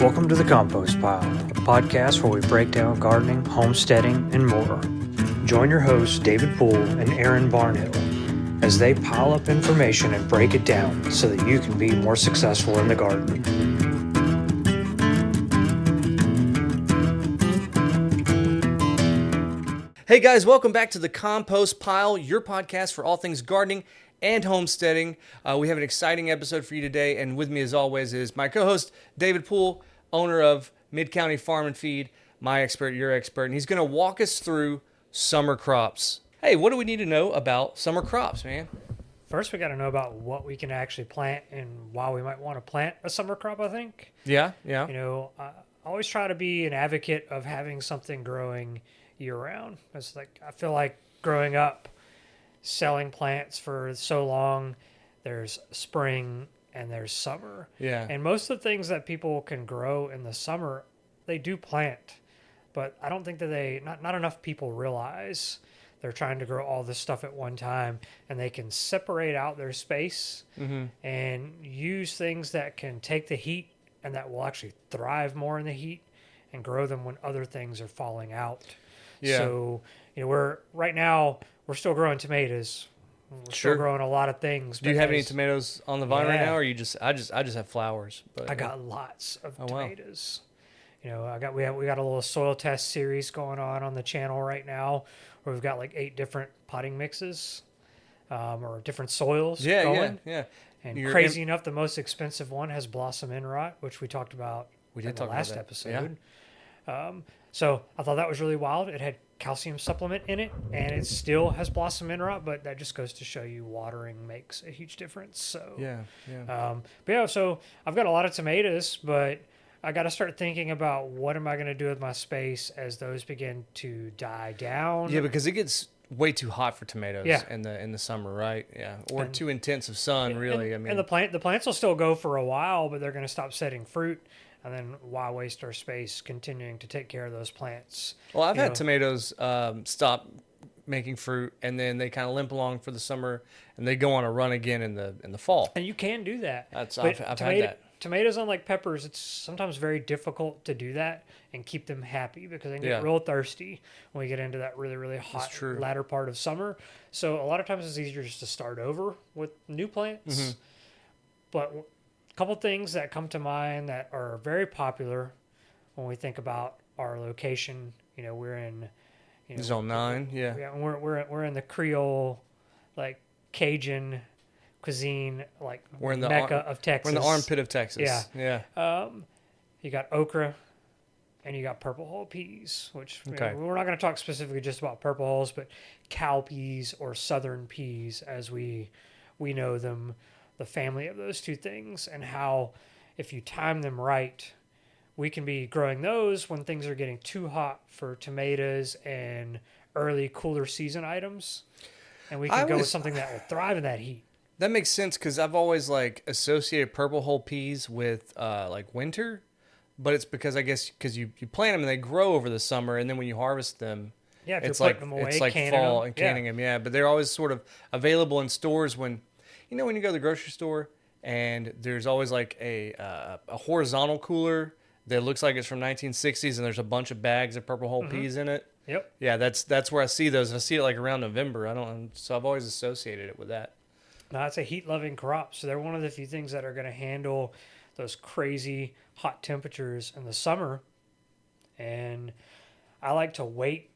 Welcome to the Compost Pile, a podcast where we break down gardening, homesteading, and more. Join your hosts, David Poole and Aaron Barnhill, as they pile up information and break it down so that you can be more successful in the garden. Hey guys, welcome back to the Compost Pile, your podcast for all things gardening and homesteading. We have an exciting episode for you today, and with me as always is my co-host, David Poole, owner of Mid-County Farm and Feed, my expert, your expert, and he's going to walk us through summer crops. Hey, what do we need to know about summer crops, man? First, we got to know about what we can actually plant and why we might want to plant a summer crop, I think. Yeah. You know, I always try to be an advocate of having something growing year-round. It's like, I feel like growing up, selling plants for so long, there's spring and there's summer. Yeah. And most of the things that people can grow in the summer, they do plant. But I don't think that not enough people realize they're trying to grow all this stuff at one time, and they can separate out their space and use things that can take the heat and that will actually thrive more in the heat and grow them when other things are falling out. Yeah. So, you know, right now we're still growing tomatoes. We're still growing a lot of things. Do you have any tomatoes on the vine right now, or I just have flowers? But I got lots of tomatoes. Wow. You know, we got a little soil test series going on the channel right now, where we've got like 8 different potting mixes, or different soils going. Yeah. And crazy enough, the most expensive one has blossom end rot, which we talked about in the last episode. Yeah. So I thought that was really wild. It had calcium supplement in it, and it still has blossom end rot, but that just goes to show you watering makes a huge difference. So so I've got a lot of tomatoes, but I got to start thinking about what am I going to do with my space as those begin to die down. Yeah, because it gets way too hot for tomatoes in the summer, right? Yeah, or too intense of sun, really. And the plants will still go for a while, but they're going to stop setting fruit. And then why waste our space continuing to take care of those plants? Well, I've had tomatoes stop making fruit, and then they kind of limp along for the summer, and they go on a run again in the fall. And you can do that. I've had that. Tomatoes, unlike peppers, it's sometimes very difficult to do that and keep them happy because they get real thirsty when we get into that really, really hot latter part of summer. So a lot of times it's easier just to start over with new plants. Mm-hmm. But couple things that come to mind that are very popular when we think about our location. You know, we're in Zone 9. We're in the Creole, like Cajun cuisine, like we're in the Mecca of Texas. We're in the armpit of Texas. Yeah. You got okra, and you got purple hull peas, which we're not going to talk specifically just about purple hulls, but cowpeas or southern peas as we know them. The family of those two things, and how if you time them right, we can be growing those when things are getting too hot for tomatoes and early cooler season items, and we can go with something that will thrive in that heat. That makes sense, because I've always associated purple hull peas with winter, but it's because I guess because you plant them and they grow over the summer, and then when you harvest them, it's like them away, it's like fall and canning them. Yeah, but they're always sort of available in stores when. You know, when you go to the grocery store and there's always like a horizontal cooler that looks like it's from 1960s, and there's a bunch of bags of purple hull peas in it. Yep. Yeah, that's where I see those. I see it like around November. So I've always associated it with that. No, it's a heat-loving crop, so they're one of the few things that are going to handle those crazy hot temperatures in the summer. And I like to wait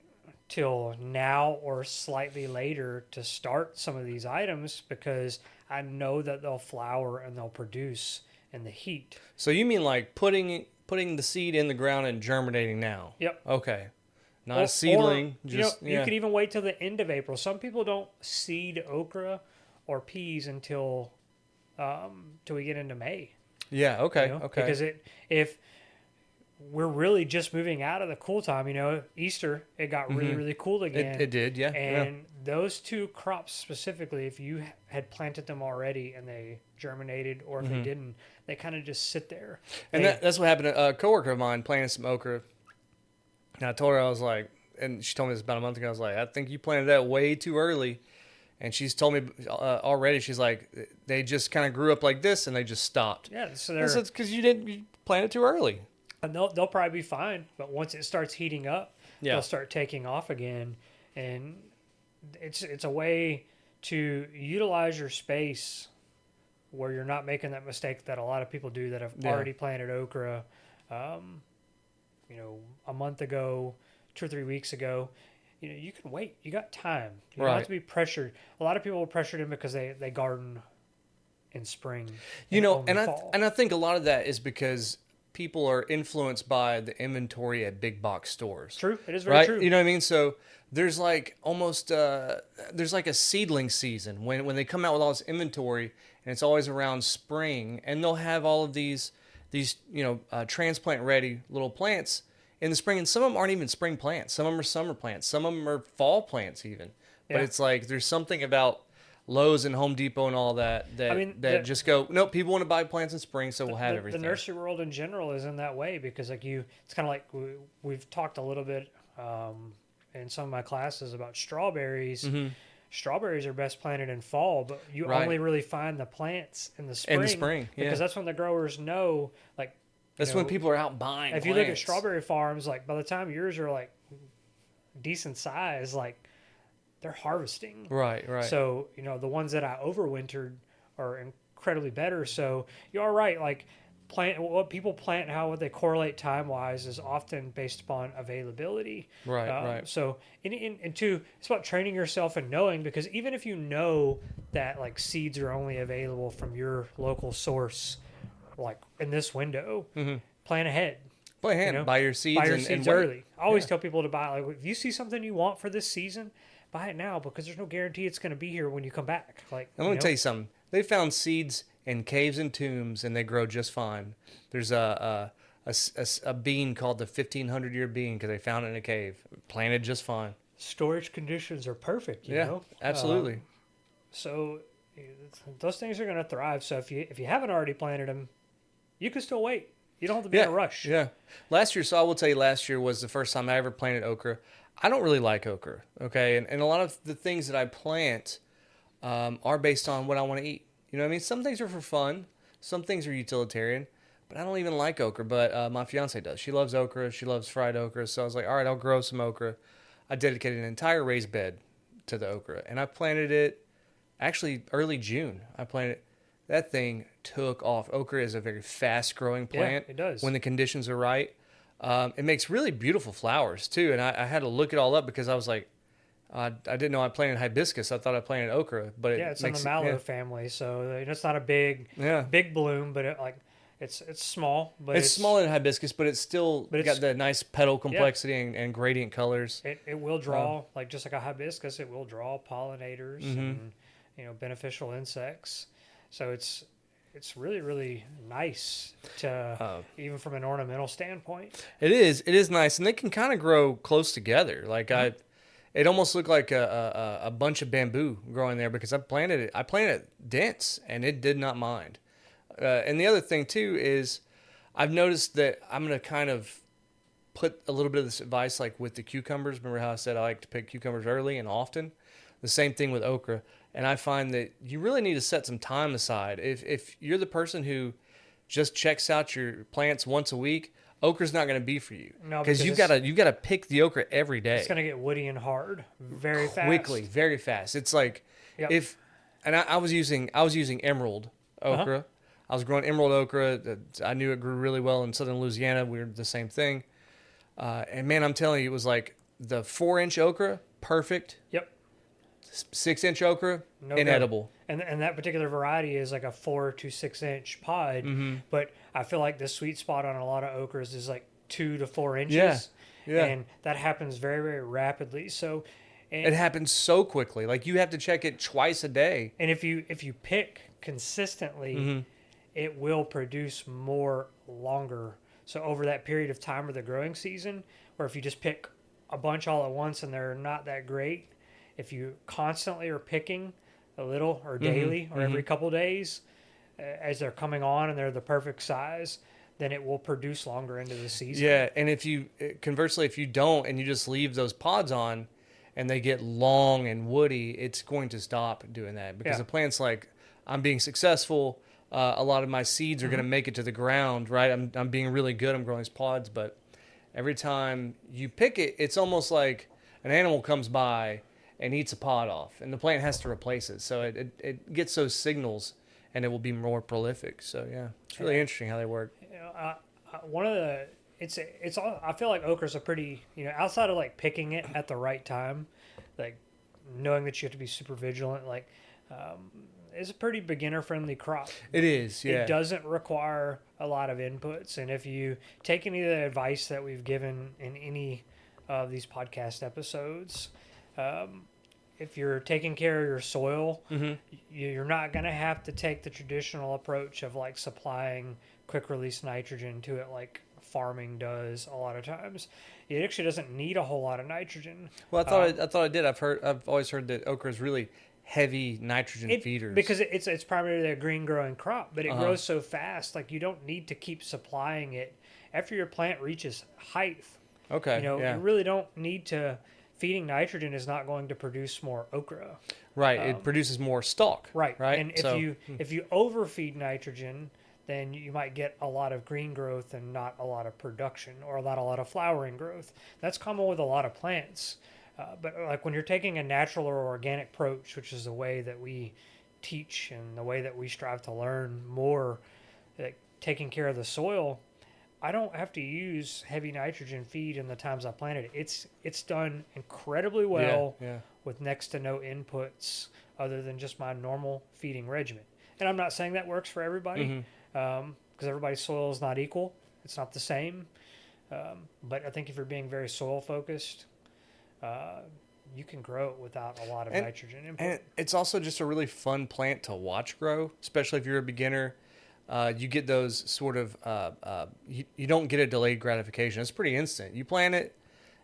till now or slightly later to start some of these items because I know that they'll flower and they'll produce in the heat. So you mean like putting the seed in the ground and germinating now? Yep. Okay. Not a seedling. You could even wait till the end of April. Some people don't seed okra or peas until we get into May. Yeah. Okay. Okay. Because if we're really just moving out of the cool time, Easter, it got really, really cool again. It did, yeah. And those two crops specifically, if you had planted them already and they germinated, or if they didn't, they kind of just sit there. And that's what happened to a coworker of mine planting some okra. And I told her, I was like, and she told me this about a month ago, I was like, I think you planted that way too early. And she's told me already, she's like, they just kind of grew up like this and they just stopped. Yeah, so it's because you planted too early. And they'll probably be fine, but once it starts heating up, they'll start taking off again. And it's a way to utilize your space where you're not making that mistake that a lot of people do that have already planted okra, a month ago, 2 or 3 weeks ago. You can wait. You got time. You don't have to be pressured. A lot of people are pressured in because they garden in spring. And I think a lot of that is because people are influenced by the inventory at big box stores. True. It is very true. You know what I mean? So there's like almost there's like a seedling season when they come out with all this inventory, and it's always around spring, and they'll have all of these transplant ready little plants in the spring, and some of them aren't even spring plants. Some of them are summer plants. Some of them are fall plants even. But it's like there's something about Lowe's and Home Depot and all that just go, nope, people want to buy plants in spring, so we'll have everything. The nursery world in general is in that way because it's kind of like we've talked a little bit in some of my classes about strawberries. Mm-hmm. Strawberries are best planted in fall, but you only really find the plants in the spring. Because that's when the growers know, like, that's when people are out buying If you look at strawberry farms, like by the time yours are like decent size, like they're harvesting. Right. So, the ones that I overwintered are incredibly better. So you are right. Like what people plant, what they correlate time wise is often based upon availability. Right. So, and two, it's about training yourself and knowing, because even if you know that like seeds are only available from your local source, like in this window, plan ahead. Buy your seeds. Buy your seeds early. I always tell people to buy, like, if you see something you want for this season, buy it now, because there's no guarantee it's going to be here when you come back. Like, I'm going to tell you something. They found seeds in caves and tombs, and they grow just fine. There's a bean called the 1500-year bean because they found it in a cave, planted just fine. Storage conditions are perfect. You know? Absolutely. So those things are going to thrive. So if you haven't already planted them, you can still wait. You don't have to be in a rush. Yeah. I will tell you, last year was the first time I ever planted okra. I don't really like okra, okay? And a lot of the things that I plant are based on what I want to eat. You know what I mean? Some things are for fun. Some things are utilitarian. But I don't even like okra. But my fiance does. She loves okra. She loves fried okra. So I was like, all right, I'll grow some okra. I dedicated an entire raised bed to the okra. And I planted it actually early June. That thing took off. Okra is a very fast-growing plant. Yeah, it does. When the conditions are right. It makes really beautiful flowers, too. And I had to look it all up because I was like, I didn't know I planted hibiscus. I thought I planted okra. But it's in the mallow family. So it's not a big bloom, but it's small. But it's smaller than hibiscus, but it's still got the nice petal complexity and gradient colors. It will draw, just like a hibiscus, it will draw pollinators and beneficial insects. So it's really, really nice to even from an ornamental standpoint. It is nice, and they can kind of grow close together. Like it almost looked like a bunch of bamboo growing there because I planted it dense, and it did not mind. And the other thing too is I've noticed that I'm going to kind of put a little bit of this advice like with the cucumbers. Remember how I said I like to pick cucumbers early and often? The same thing with okra. And I find that you really need to set some time aside. If you're the person who just checks out your plants once a week, okra's not going to be for you. No, because you got to pick the okra every day. It's going to get woody and hard very fast. Quickly, very fast. It's like I was using emerald okra. I was growing emerald okra. I knew it grew really well in southern Louisiana. We were the same thing. And man, I'm telling you, it was like the 4-inch okra, perfect. Yep. 6-inch okra, inedible. And that particular variety is like a 4 to 6 inch pod. Mm-hmm. But I feel like the sweet spot on a lot of okras is like 2 to 4 inches. Yeah. And that happens very, very rapidly. So it happens so quickly. Like you have to check it twice a day. And if you pick consistently, it will produce more longer. So over that period of time of the growing season, or if you just pick a bunch all at once and they're not that great, if you constantly are picking a little or daily or every couple days as they're coming on and they're the perfect size, then it will produce longer into the season. Yeah, and if you don't and you just leave those pods on and they get long and woody, it's going to stop doing that because the plant's like, I'm being successful. a lot of my seeds are going to make it to the ground, right? I'm being really good. I'm growing these pods, but every time you pick it, it's almost like an animal comes by and eats a pod off, and the plant has to replace it. So it gets those signals, and it will be more prolific. So yeah, it's really interesting how they work. You know, one of the it's all, I feel like okra's a pretty, outside of like picking it at the right time, like knowing that you have to be super vigilant, like it's a pretty beginner friendly crop. It is, yeah. It doesn't require a lot of inputs, and if you take any of the advice that we've given in any of these podcast episodes, if you're taking care of your soil, you're not going to have to take the traditional approach of like supplying quick release nitrogen to it like farming does a lot of times. It actually doesn't need a whole lot of nitrogen. Well, I thought I did. I've always heard that okra is really heavy nitrogen feeders because it's primarily a green growing crop, but it grows so fast, like you don't need to keep supplying it after your plant reaches height. Okay, you really don't need to. Feeding nitrogen is not going to produce more okra. Right, it produces more stalk. Right, right. And if you overfeed nitrogen, then you might get a lot of green growth and not a lot of production, or not a lot of flowering growth. That's common with a lot of plants. But like when you're taking a natural or organic approach, which is the way that we teach and the way that we strive to learn more, like taking care of the soil, I don't have to use heavy nitrogen feed in the times I planted it. It's done incredibly well with next to no inputs other than just my normal feeding regimen. And I'm not saying that works for everybody, because everybody's soil is not equal. It's not the same. But I think if you're being very soil focused, you can grow it without a lot of nitrogen input. And it's also just a really fun plant to watch grow, especially if you're a beginner. You get those sort of you don't get a delayed gratification. It's pretty instant. You plant it,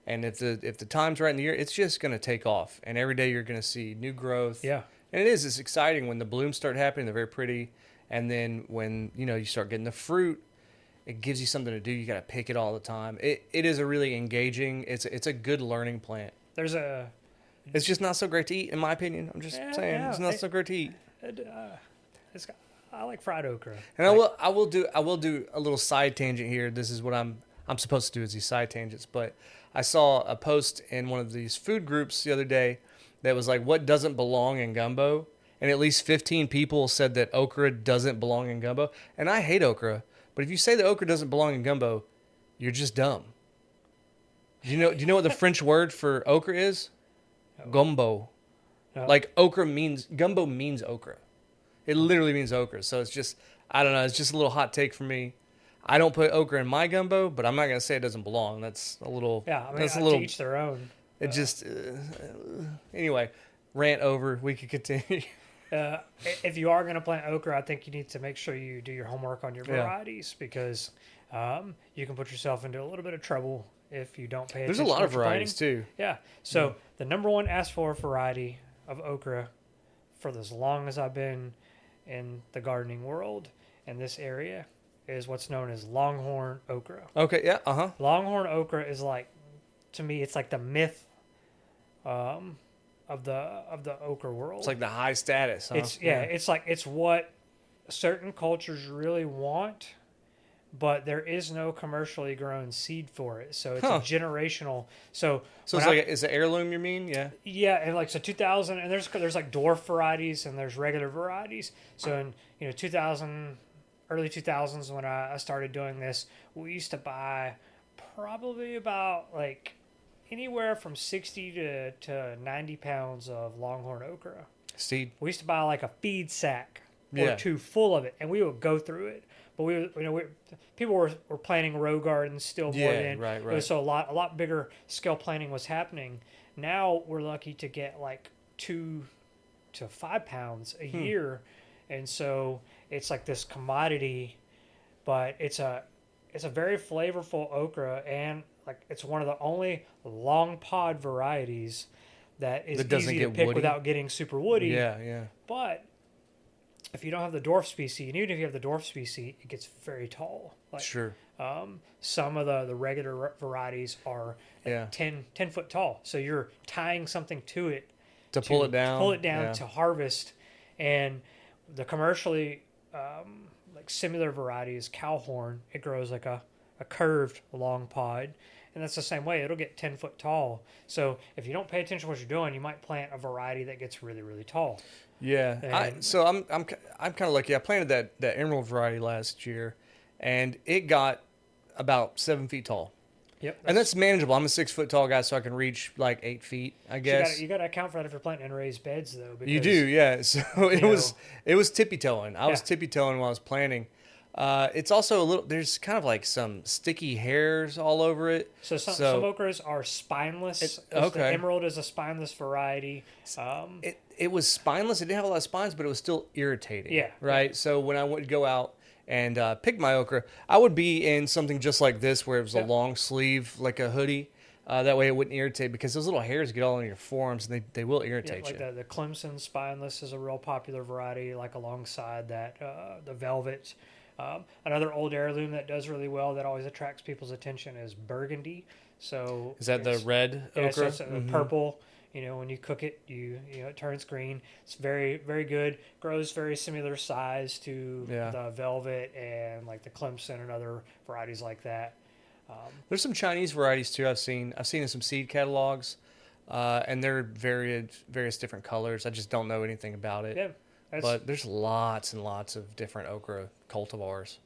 and if the time's right in the year, it's just going to take off. And every day you're going to see new growth. Yeah, and it's exciting when the blooms start happening. They're very pretty, and then when you start getting the fruit, it gives you something to do. You got to pick it all the time. It is a really engaging. It's a good learning plant. It's just not so great to eat, in my opinion. I'm just saying, it's not so great to eat. I like fried okra. And I will do a little side tangent here. This is what I'm supposed to do, is these side tangents. But I saw a post in one of these food groups the other day that was like, what doesn't belong in gumbo? And at least 15 people said that okra doesn't belong in gumbo. And I hate okra, but if you say that okra doesn't belong in gumbo, you're just dumb. Do you know what the French word for okra is? No. Gumbo. No. Like gumbo means okra. It literally means okra. So it's just, I don't know, it's just a little hot take for me. I don't put okra in my gumbo, but I'm not going to say it doesn't belong. That's a little... Yeah, I mean, to each their own. It just... anyway, rant over. We could continue. If you are going to plant okra, I think you need to make sure you do your homework on your varieties, because you can put yourself into a little bit of trouble if you don't pay attention. There's a lot of varieties, too. Yeah. So the number one asked for variety of okra for as long as I've been in the gardening world in this area is what's known as longhorn okra. Okay, yeah, Longhorn okra is like, to me, it's like the myth of the okra world. It's like the high status, huh? It's what certain cultures really want, but there is no commercially grown seed for it. So it's a generational. So it's like it's an heirloom, you mean? Yeah. Yeah, and like 2000, and there's like dwarf varieties and there's regular varieties. So in 2000, early 2000s when I started doing this, we used to buy probably about like anywhere from 60 to 90 pounds of longhorn okra seed. We used to buy like a feed sack or two full of it, and we would go through it. But people were planting row gardens still more than right. So a lot bigger scale planting was happening. Now we're lucky to get like 2 to 5 pounds a year, and so it's like this commodity, but it's a very flavorful okra, and like it's one of the only long pod varieties that is easy to pick without getting super woody. Yeah. But if you don't have the dwarf species, and even if you have the dwarf species, it gets very tall. Like, sure. Some of the regular varieties are 10 foot tall. So you're tying something to it to pull it down to harvest. And the commercially like similar varieties, cowhorn, it grows like a curved long pod. And that's the same way. It'll get 10 foot tall. So if you don't pay attention to what you're doing, you might plant a variety that gets really, really tall. Yeah. I'm kind of lucky. I planted that emerald variety last year, and it got about 7 feet tall. Yep. And that's manageable. I'm a 6 foot tall guy, so I can reach like 8 feet, I guess. You got to account for that if you're planting in raised beds, though. Because, you do, yeah. So it was tippy toeing. I was tippy toeing while I was planting. It's also there's kind of like some sticky hairs all over it. So some okras are spineless. Okay. The emerald is a spineless variety. It was spineless. It didn't have a lot of spines, but it was still irritating. Yeah. Right. Yeah. So when I would go out and pick my okra, I would be in something just like this, where it was a long sleeve, like a hoodie. That way it wouldn't irritate, because those little hairs get all in your forearms, and they will irritate you. Like the Clemson spineless is a real popular variety, like alongside that, the velvet. Another old heirloom that does really well, that always attracts people's attention, is burgundy. So is that the red okra? Yeah, so it's purple. When you cook it, it turns green. It's very, very good. Grows very similar size to the velvet and like the Clemson and other varieties like that. There's some Chinese varieties too. I've seen in some seed catalogs, and they're various different colors. I just don't know anything about it. Yeah. But there's lots and lots of different okra cultivars.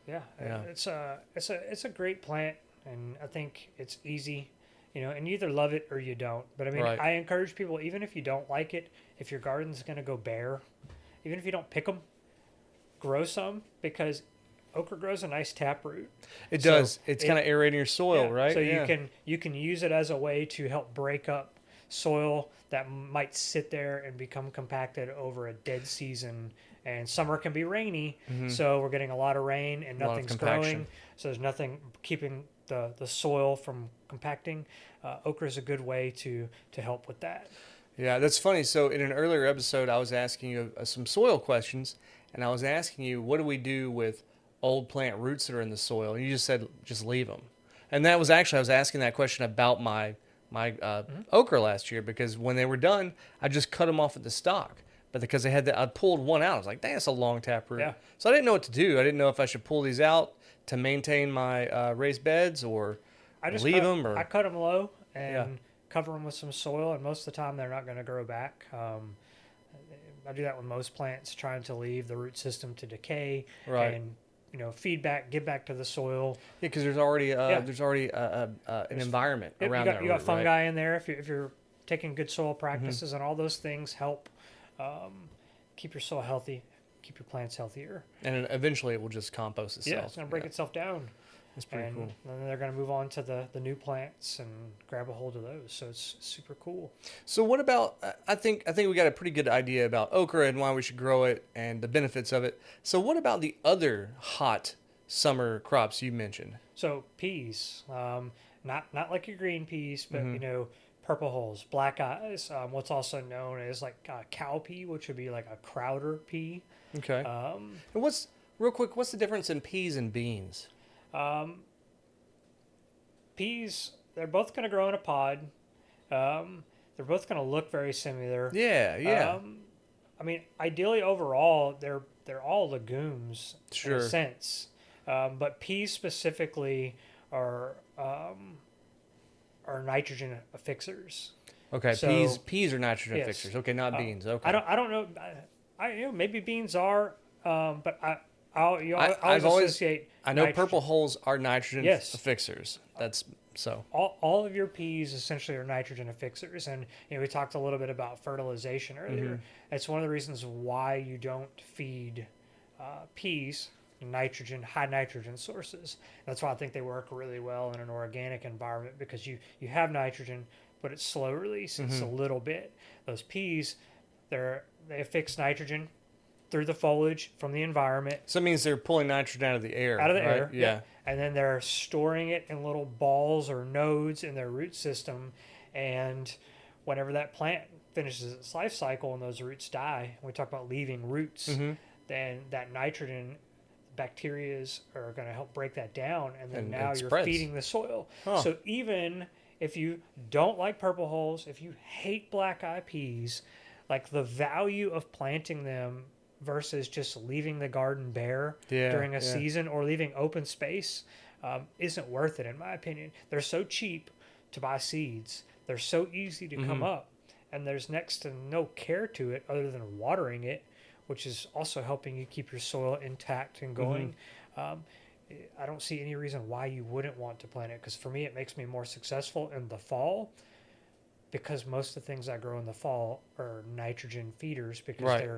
Yeah. It's a great plant, and I think it's easy, and you either love it or you don't. But I mean, I encourage people, even if you don't like it, if your garden's going to go bare, even if you don't pick them, grow some, because okra grows a nice taproot. It does. It's kind of aerating your soil, right? So you can use it as a way to help break up soil that might sit there and become compacted over a dead season. And summer can be rainy, so we're getting a lot of rain and nothing's growing. So there's nothing keeping the soil from compacting. Okra is a good way to help with that. Yeah, that's funny. So in an earlier episode, I was asking you some soil questions, and I was asking you, what do we do with old plant roots that are in the soil? And you just said, just leave them. And that was actually, I was asking that question about my okra last year, because when they were done, I just cut them off at the stalk. But because I pulled one out, I was like, dang, that's a long taproot. Yeah. So I didn't know what to do. I didn't know if I should pull these out to maintain my raised beds, or leave them. I cut them low and cover them with some soil, and most of the time they're not going to grow back. I do that with most plants, trying to leave the root system to decay and feedback, give back to the soil. Yeah, because there's already an environment around that. You got fungi in there. If you're taking good soil practices, and all those things help keep your soil healthy, keep your plants healthier. And eventually it will just compost itself. Yeah, it's going to break itself down. That's pretty cool. And then they're going to move on to the new plants and grab a hold of those. So it's super cool. So what about, I think we got a pretty good idea about okra and why we should grow it and the benefits of it. So what about the other hot summer crops you mentioned? So peas, not like your green peas, but purple hulls, black eyes, what's also known as like cowpea, which would be like a Crowder pea. Okay. And what's the difference in peas and beans? Peas, they're both going to grow in a pod. They're both going to look very similar. Yeah. I mean, ideally overall, they're all legumes in a sense. But peas specifically are nitrogen fixers. Okay, so, peas are nitrogen fixers. Okay, not beans. Okay. I don't know. Maybe beans are, but I always associate. I know nitrogen. Purple hulls are nitrogen fixers. That's so. All of your peas essentially are nitrogen fixers, and we talked a little bit about fertilization earlier. Mm-hmm. It's one of the reasons why you don't feed peas high nitrogen sources. That's why I think they work really well in an organic environment, because you have nitrogen, but it's slow release. It's a little bit. Those peas, they fix nitrogen through the foliage from the environment. So it means they're pulling nitrogen out of the air. Out of the air, yeah. And then they're storing it in little balls or nodes in their root system. And whenever that plant finishes its life cycle and those roots die, we talk about leaving roots, then that nitrogen, bacteria are going to help break that down. And then now you're feeding the soil. Huh. So even if you don't like purple hulls, if you hate black eye peas, like the value of planting them versus just leaving the garden bare Yeah, during a yeah. season or leaving open space isn't worth it, in my opinion. They're so cheap to buy seeds. They're so easy to come up, and there's next to no care to it other than watering it, which is also helping you keep your soil intact and going. I don't see any reason why you wouldn't want to plant it, because for me it makes me more successful in the fall, because most of the things I grow in the fall are nitrogen feeders because Right.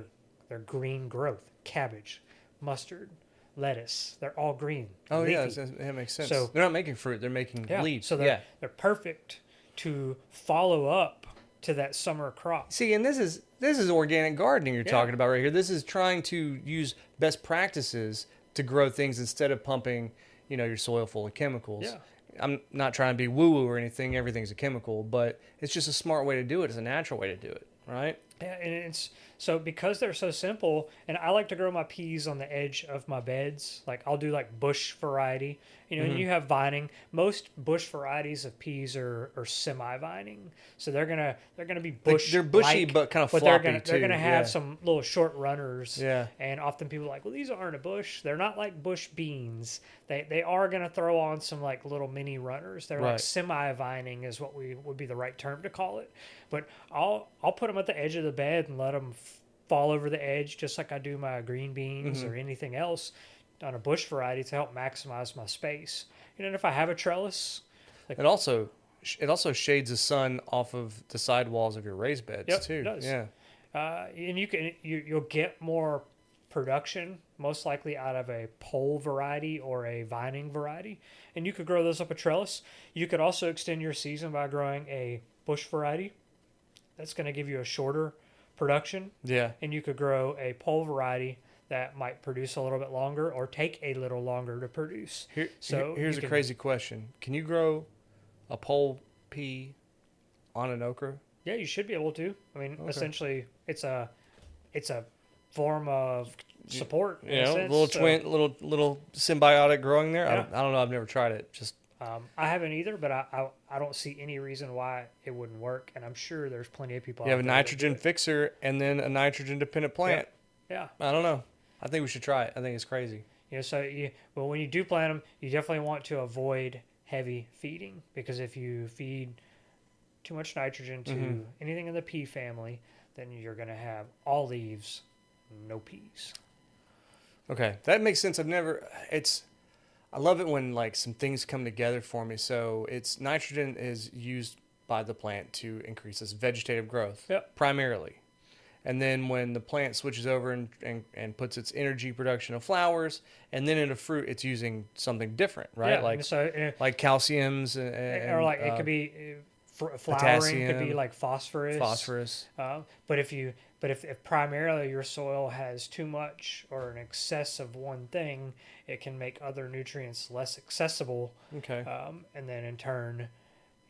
they're green growth. Cabbage, mustard, lettuce, they're all green. Oh yeah, leafy. that makes sense. So- they're not making fruit; they're making Yeah, leaves. so they're perfect to follow up to that summer crop. See, and this is organic gardening you're Yeah. talking about right here. This is trying to use best practices to grow things instead of pumping, your soil full of chemicals. Yeah. I'm not trying to be woo-woo or anything. Everything's a chemical, but it's just a smart way to do it. It's a natural way to do it, right? Yeah, and it's so because they're so simple, and I like to grow my peas on the edge of my beds. Like I'll do like bush variety, and you have vining. Most bush varieties of peas are semi-vining, so they're gonna be bush. They're bushy, but kind of but floppy they're gonna too, have yeah. some little short runners. Yeah. And often people are like, well, these aren't a bush. They're not like bush beans. They are gonna throw on some like little mini runners. They're like Right. semi-vining is what would be the right term to call it. But I'll put them at the edge of the bed and let them fall over the edge, just like I do my green beans or anything else on a bush variety to help maximize my space. And if I have a trellis, It also shades the sun off of the sidewalls of your raised beds Yep, too. it does. Yeah. and you'll get more production most likely out of a pole variety or a vining variety, and you could grow those up a trellis. You could also extend your season by growing a bush variety. That's going to give you a shorter production. Yeah. And you could grow a pole variety that might produce a little bit longer or take a little longer to produce. Here's a crazy question. Can you grow a pole pea on an okra? Yeah, you should be able to. I mean, Okay. essentially, it's a form of support. In a sense. little So, little symbiotic growing there. Yeah. I don't know. I've never tried it. Just I haven't either, but I don't see any reason why it wouldn't work, and I'm sure there's plenty of people. you have out a there that nitrogen do it. fixer and then a nitrogen dependent plant. Yeah. I don't know. I think we should try it. I think it's crazy. Well, when you do plant them, you definitely want to avoid heavy feeding, because if you feed too much nitrogen to anything in the pea family, then you're going to have all leaves, no peas. Okay, that makes sense. I love it when like some things come together for me. So it's nitrogen is used by the plant to increase its vegetative growth, Yep. primarily. And then when the plant switches over and puts its energy production of flowers and then into fruit, it's using something different, right? Yeah, like and so, like calciums and or like it could be flowering, could be potassium, like phosphorus. phosphorus. But if primarily your soil has too much or an excess of one thing, it can make other nutrients less accessible. Okay, And then in turn,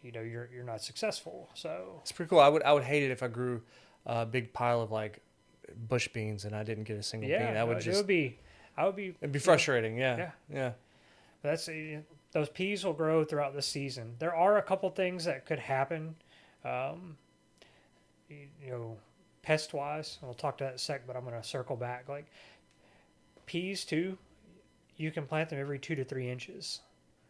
you're not successful. So it's pretty cool. I would hate it if I grew a big pile of like bush beans and I didn't get a single bean. That would it just would be. it'd be frustrating. Yeah, yeah. That's those peas will grow throughout the season. There are a couple things that could happen, pest wise. We'll talk to that in a sec, but I'm going to circle back. Like peas too, you can plant them every 2 to 3 inches.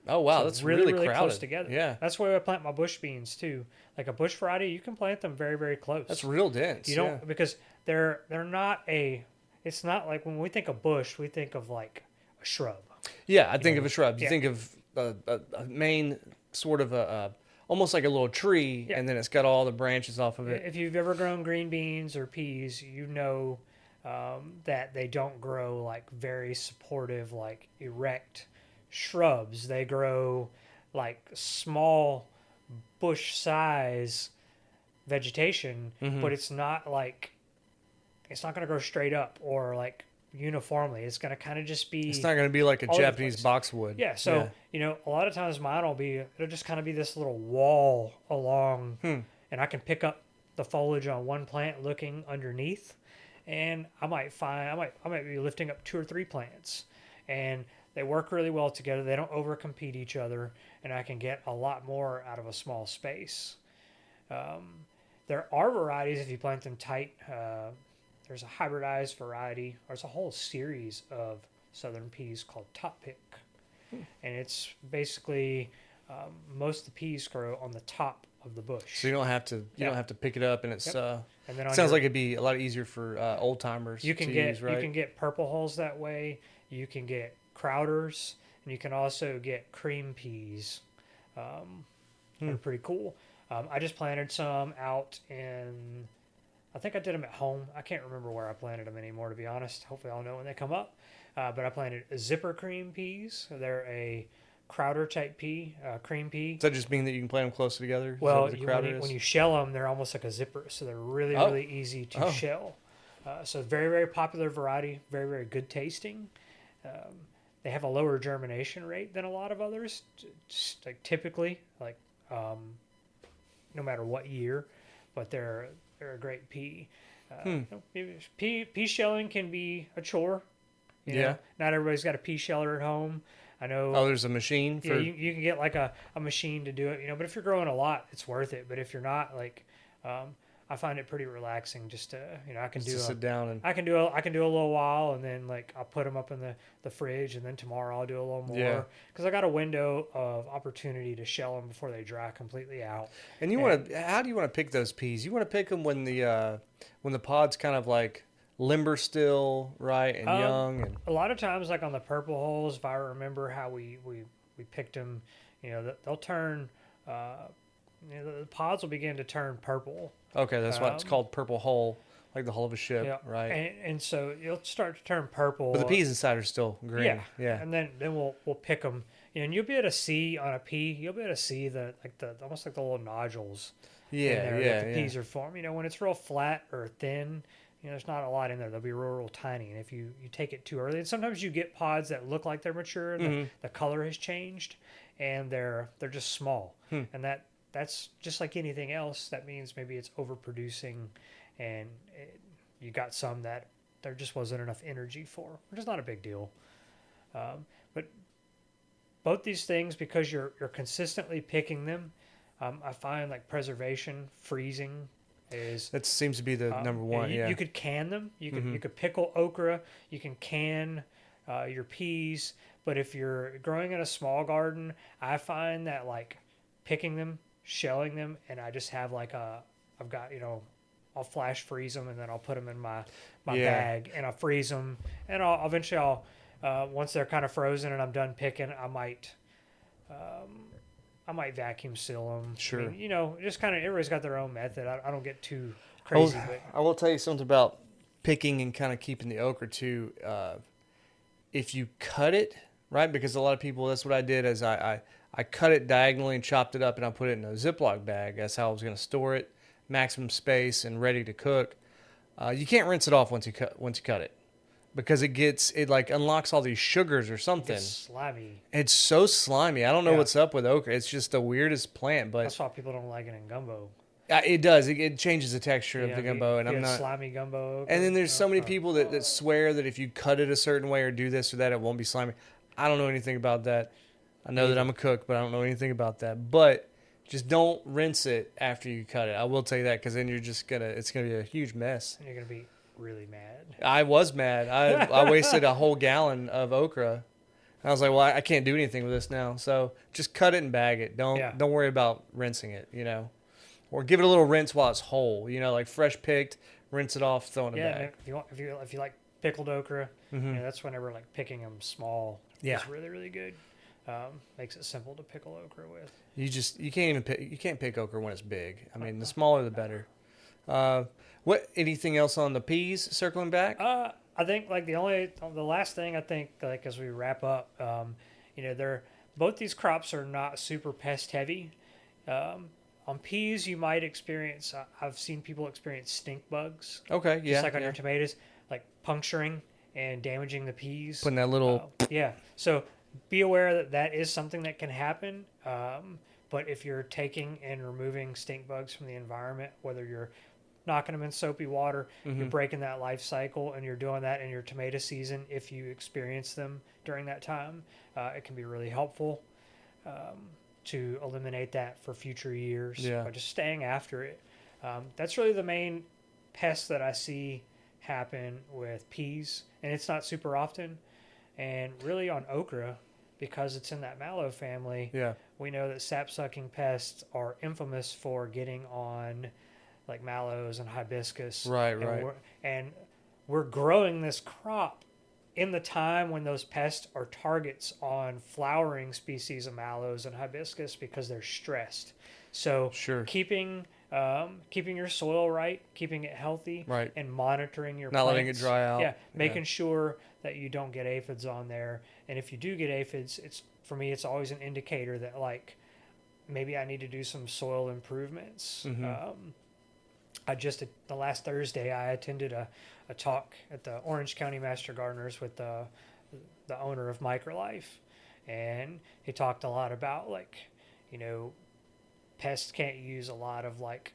Oh wow, So that's really crowded. close together. Yeah, That's where I plant my bush beans too. Like a bush variety, you can plant them very, very close. that's real dense. You don't because they're not a. It's not like when we think of bush, we think of like a shrub. Yeah, I think of a shrub. You yeah. think of a main sort of almost like a little tree, Yeah. and then it's got all the branches off of it. If you've ever grown green beans or peas, you know that they don't grow like very supportive, like erect shrubs. They grow like small bush size vegetation, but it's not going to grow straight up or like uniformly. It's going to kind of just be. It's not going to be like a all over the Japanese place. boxwood. Yeah, so a lot of times mine it'll just kind of be this little wall along, and I can pick up the foliage on one plant looking underneath, and I might be lifting up 2 or 3 plants, and they work really well together. They don't overcompete each other, and I can get a lot more out of a small space. There are varieties if you plant them tight there's a hybridized variety, or it's a whole series of southern peas called top pick. And it's basically most of the peas grow on the top of the bush. So you don't have to pick it up, and it's and then on sounds like it'd be a lot easier for old timers. You can use, right? You can get purple hulls that way. You can get Crowders, and you can also get cream peas. They're pretty cool. I just planted some out in, I think I did them at home. I can't remember where I planted them anymore, to be honest. Hopefully I'll know when they come up. But I planted zipper cream peas. They're a Crowder type pea, cream pea. Does that just mean that you can plant them closer together? Well, when you shell them, they're almost like a zipper, so they're really easy to shell. So very, very popular variety, very, very good tasting. They have a lower germination rate than a lot of others, just like typically, like no matter what year, but they're a great pea. Pea shelling can be a chore. You know? Not everybody's got a pea sheller at home. I know. Oh, there's a machine for. Yeah, you can get like a machine to do it, But if you're growing a lot, it's worth it. But if you're not, like, I find it pretty relaxing just to, I can sit down and I can do a little while, and then like I'll put them up in the fridge, and then tomorrow I'll do a little more because I got a window of opportunity to shell them before they dry completely out. And how do you want to pick those peas? You want to pick them when the pod's kind of like limber still, right, and young. And a lot of times, like on the purple hulls, if I remember how we picked them, they'll turn. The pods will begin to turn purple. Okay, that's why it's called purple hull, like the hull of a ship, right? And so you'll start to turn purple. But the peas inside are still green. Yeah. And then we'll pick them, and you'll be able to see on a pea. You'll be able to see the almost like the little nodules. That the peas are formed. When it's real flat or thin, there's not a lot in there. They'll be real tiny. And if you take it too early, and sometimes you get pods that look like they're mature, and the color has changed, and they're just small. And that's just like anything else. That means maybe it's overproducing, and you got some that there just wasn't enough energy for, which is not a big deal. But both these things, because you're consistently picking them, I find like preservation, freezing, that seems to be the number one. You could can them. You could pickle okra. You can can your peas. But if you're growing in a small garden, I find that like picking them, shelling them, and I just have like I've got I'll flash freeze them, and then I'll put them in my bag, and I'll freeze them, and I'll eventually once they're kind of frozen and I'm done picking, I might vacuum seal them. Sure. I mean, just kind of everybody's got their own method. I don't get too crazy. But I will tell you something about picking and kind of keeping the okra too. If you cut it, right, because a lot of people, that's what I did, is I cut it diagonally and chopped it up, and I put it in a Ziploc bag. That's how I was going to store it, maximum space and ready to cook. You can't rinse it off once you cut it, because it like unlocks all these sugars or something. It's slimy. It's so slimy. I don't know what's up with okra. It's just the weirdest plant, but that's why people don't like it in gumbo. It does. It changes the texture of the gumbo, and I'm not slimy gumbo. And then there's so many people that swear that if you cut it a certain way or do this or that, it won't be slimy. I don't know anything about that. I know that I'm a cook, but I don't know anything about that. But just don't rinse it after you cut it. I will tell you that, because then it's gonna be a huge mess. And you're gonna be really mad. I was mad. I wasted a whole gallon of okra. I was like, well, I can't do anything with this now. So just cut it and bag it. Don't worry about rinsing it. Or give it a little rinse while it's whole. Like fresh picked, rinse it off, throw it in a bag. If you like pickled okra, that's whenever like picking them small. Yeah. It's really, really good. Makes it simple to pickle okra with. You can't pick okra when it's big. I mean, the smaller the better. Anything else on the peas? Circling back. I think like the last thing I think, like as we wrap up, both these crops are not super pest heavy. On peas, you might experience. I've seen people experience stink bugs. Okay, yeah, just like on your tomatoes, like puncturing and damaging the peas. Putting that little. So be aware that is something that can happen. But if you're taking and removing stink bugs from the environment, whether you're knocking them in soapy water, you're breaking that life cycle, and you're doing that in your tomato season, if you experience them during that time, it can be really helpful to eliminate that for future years by just staying after it. That's really the main pest that I see happen with peas, and it's not super often. And really on okra, because it's in that mallow family, we know that sap-sucking pests are infamous for getting on like mallows and hibiscus. Right. And we're growing this crop in the time when those pests are targets on flowering species of mallows and hibiscus because they're stressed. So keeping your soil right, keeping it healthy, and monitoring your not plants. letting it dry out. Yeah, making sure that you don't get aphids on there. And if you do get aphids, for me it's always an indicator that like maybe I need to do some soil improvements. The last Thursday I attended a talk at the Orange County Master Gardeners with the owner of Microlife, and he talked a lot about like, pests can't use a lot of like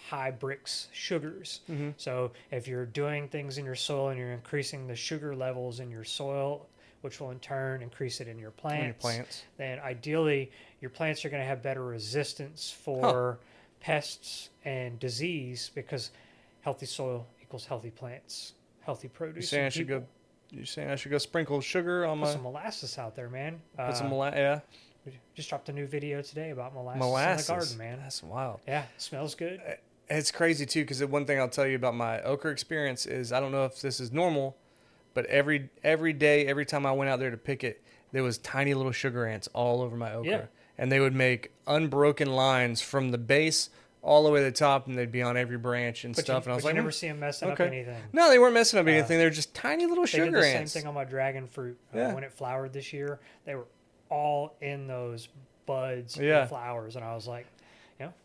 high brix sugars. So if you're doing things in your soil and you're increasing the sugar levels in your soil, which will in turn increase it in your plants, then ideally your plants are going to have better resistance for pests and disease, because healthy soil equals healthy plants, healthy produce. You're saying I should go sprinkle sugar on Put some molasses out there, man. Put some molasses, yeah. We just dropped a new video today about molasses in the garden, man. That's wild. Yeah, smells good. It's crazy too, because the one thing I'll tell you about my okra experience is, I don't know if this is normal, but every day, every time I went out there to pick it, there was tiny little sugar ants all over my okra. Yeah. And they would make unbroken lines from the base all the way to the top, and they'd be on every branch and stuff. And I was like, you never see them messing up anything. No, they weren't messing up anything. They're just tiny little sugar ants. They did the same thing on my dragon fruit. When it flowered this year, they were all in those buds and flowers, and I was like,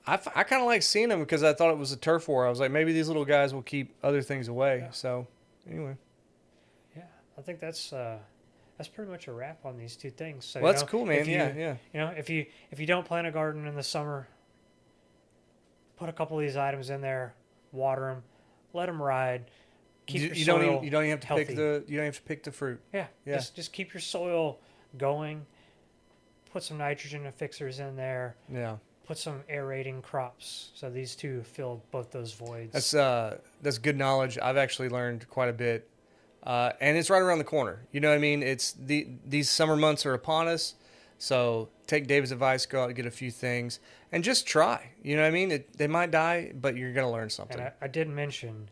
I kind of like seeing them, because I thought it was a turf war. I was like, maybe these little guys will keep other things away. So anyway, I think that's pretty much a wrap on these two things. So that's cool, man. If you don't plant a garden in the summer, put a couple of these items in there, water them, let them ride. Keep your soil you don't even have to healthy. you don't have to pick the fruit. Yeah. Just keep your soil going. Put some nitrogen and fixers in there. Yeah. Put some aerating crops. So these two fill both those voids. That's good knowledge. I've actually learned quite a bit. And it's right around the corner. You know what I mean? These summer months are upon us. So take David's advice, go out and get a few things, and just try. You know what I mean? They might die, but you're going to learn something. And I did mention,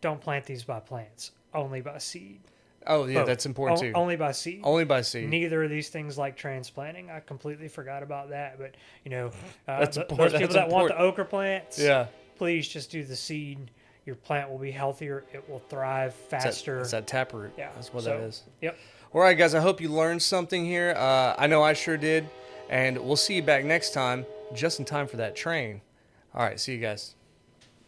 don't plant these by plants, only by seed. Oh, yeah, that's important too. Only by seed. Only by seed. Neither of these things like transplanting. I completely forgot about that. But, those people that want the okra plants, yeah, please just do the seed. Your plant will be healthier. It will thrive faster. It's that taproot. Yeah. That's what that is. Yep. All right, guys, I hope you learned something here. I know I sure did. And we'll see you back next time, just in time for that train. All right, see you guys.